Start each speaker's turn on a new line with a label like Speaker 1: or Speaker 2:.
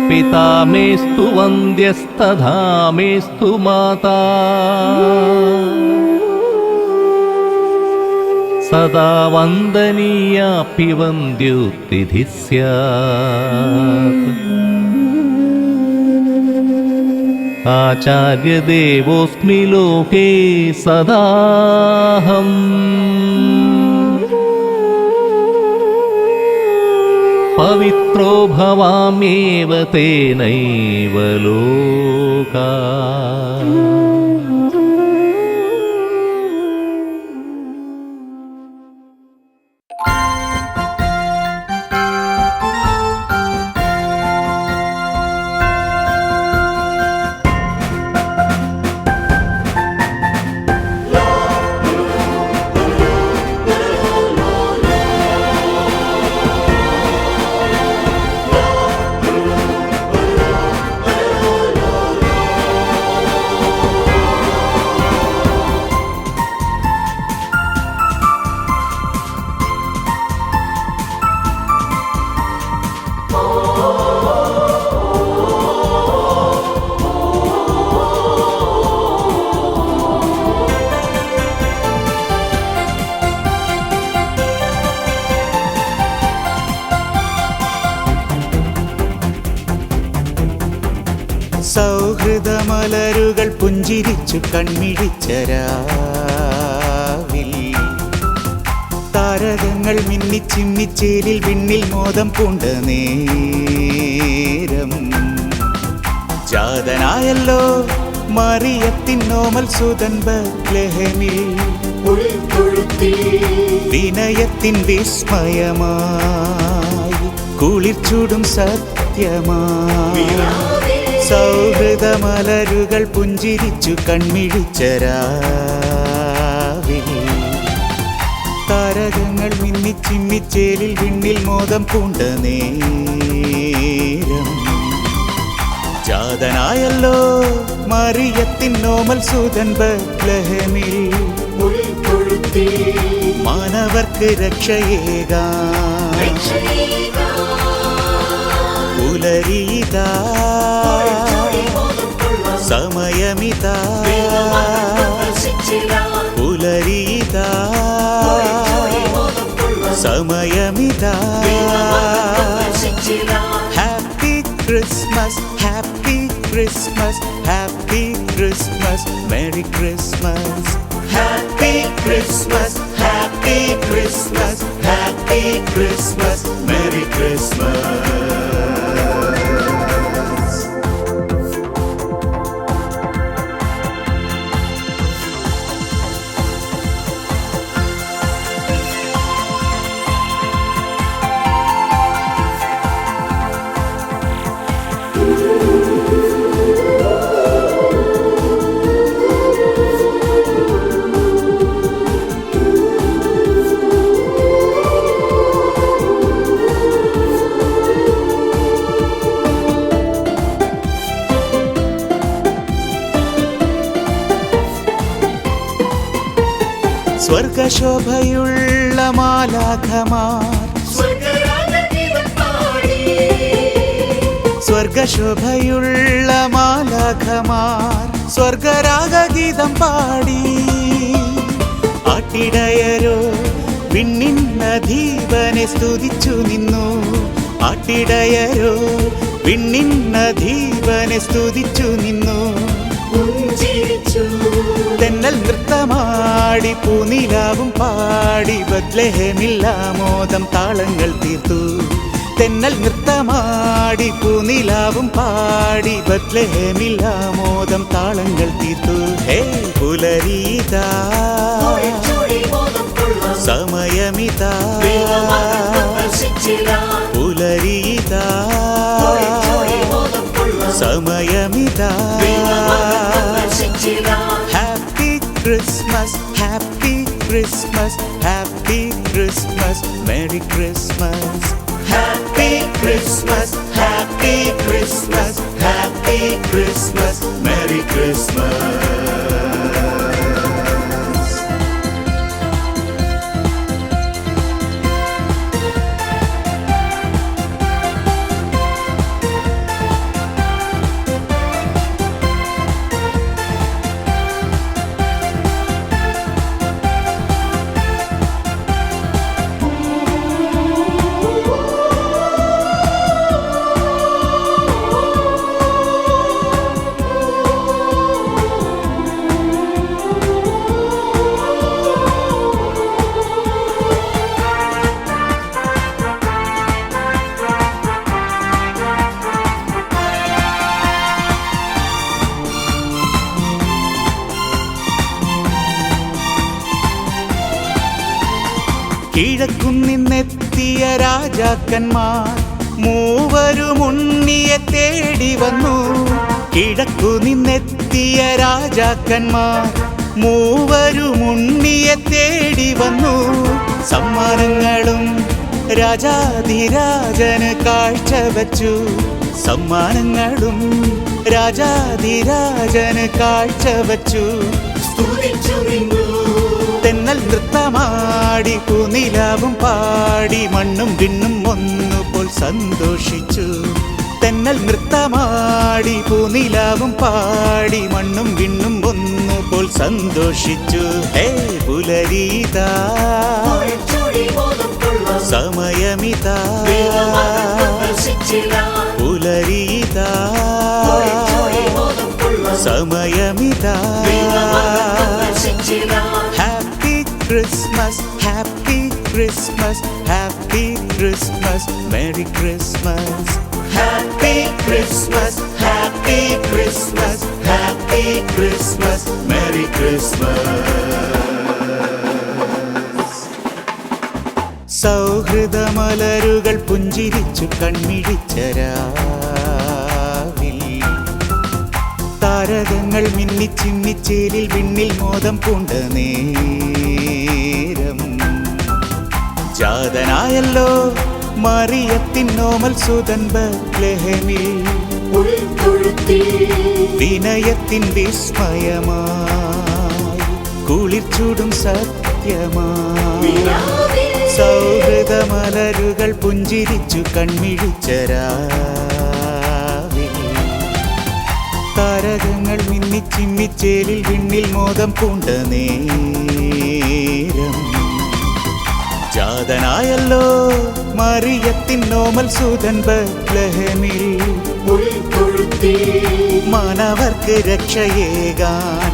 Speaker 1: पिता मेस्तु वन्द्यस्तथा मेस्तु माता सदा वन्दनीयापि वन्द्योतिथिः स्यात्। आचार्यदेवोऽस्मि लोके सदाहम् पवित्रो भवाम्येव तेनैव लोका।
Speaker 2: സൗഹൃദമലരുകൾ പുഞ്ചിരിച്ചു കൺമിഴിച്ച രാവിൽ താരകങ്ങൾ മിന്നിച്ചിമ്മിച്ചേലിൽ വിണ്ണിൽ മോദം പൂണ്ട നേരം ജാതനായല്ലോ മറിയത്തിൻ നോമൽ സുതൻ ബത്ലഹേമിൽ വിനയത്തിൻ വിസ്മയമായി കുളിർച്ചൂടും സത്യമായി സൗഹൃദമലരുകൾ പുഞ്ചിരിച്ചു കൺമിഴിച്ച രാവിൽ താരകങ്ങൾ മിന്നിച്ചിമ്മിച്ചേലിൽ വിണ്ണിൽ മോദം പൂണ്ട നേരം ജാതനായല്ലോ മറിയത്തിൻ നോമൽ സുതൻ ബത്ലഹേമിൽ മാനവർക്ക് രക്ഷയേകാൻ പുലരീതാ സമയമിതാ പുലരീതാ സമയമിതാ happy Christmas happy Christmas happy Christmas merry Christmas happy Christmas happy Christmas happy Christmas merry Christmas. സ്വർഗശോഭയുള്ള മാലാഖമാർ സ്വർഗശോഭയുള്ള മാലാഖമാർ സ്വർഗരാഗഗീതം പാടി ആട്ടിടയരോ വിണ്ണിൻ അധീപനെ സ്തുതിച്ചു നിന്നു ആട്ടിടയരോ വിണ്ണിൻ അധീപനെ സ്തുതിച്ചു നിന്നു തെന്നൽ നൃത്തമാടി പൂനിലാവും പാടി ബത്ലഹേമിൽ ആമോദം താളങ്ങൾ തീർത്തു തെന്നൽ നൃത്തമാടി പൂനിലാവും പാടി ബത്ലഹേമിൽ ആമോദം താളങ്ങൾ തീർത്തു ഹേ പുലരീതാ സമയമിതാ പുലരീതാ സമയമിതാ happy Christmas happy Christmas happy Christmas merry Christmas happy Christmas happy Christmas happy Christmas merry Christmas. കിഴക്കുനിന്നെത്തിയ രാജാക്കന്മാർ മൂവരും ഉണ്ണിയെ തേടി വന്നു. കിഴക്കുനിന്നെത്തിയ രാജാക്കന്മാർ മൂവരും ഉണ്ണിയെ തേടി വന്നു. സമ്മാനങ്ങളും രാജാധിരാജന് കാഴ്ചവച്ചു. സമ്മാനങ്ങളും രാജാധിരാജന് കാഴ്ചവച്ചു. തെന്നൽ നൃത്തമാടി പൂനിലാവും പാടി മണ്ണും വിണ്ണും ഒന്നുപോൽ സന്തോഷിച്ചു. തെന്നൽ നൃത്തമാടി പൂനിലാവും പാടി മണ്ണും വിണ്ണും ഒന്നുപോൽ സന്തോഷിച്ചു. ഹേ പുലരീതാ സമയമിതാ പുലരീതാ സമയമിതാ. Happy Christmas happy Christmas happy Christmas merry Christmas. Happy Christmas happy Christmas happy Christmas merry Christmas. സൗഹൃദമലരുകൾ പുഞ്ചിരിച്ചു കൺമിഴിച്ച രാവിൽ താരകങ്ങൾ മിന്നിച്ചിന്നിച്ചേലിൽ വിണ്ണിൽ മോദം പൂണ്ട നേരം. ജാതനായല്ലോ മറിയത്തിൻ നോമൽ സുതൻ ബത്ലഹേമിൽ. വിനയത്തിൻ വിസ്മയമായി കുളിർച്ചൂടും സത്യമായി. സൗഹൃദമലരുകൾ പുഞ്ചിരിച്ചു കൺമിഴിച്ച രാവിൽ താരകങ്ങൾ മിന്നിച്ചിന്നിച്ചേലിൽ വിണ്ണിൽ മോദം പൂണ്ട നേരം. ജാതനായല്ലോ മറിയത്തിൻ നോമൽ സുതൻ ബത്ലഹേമിൽ. മാനവർക്ക് രക്ഷയേകാൻ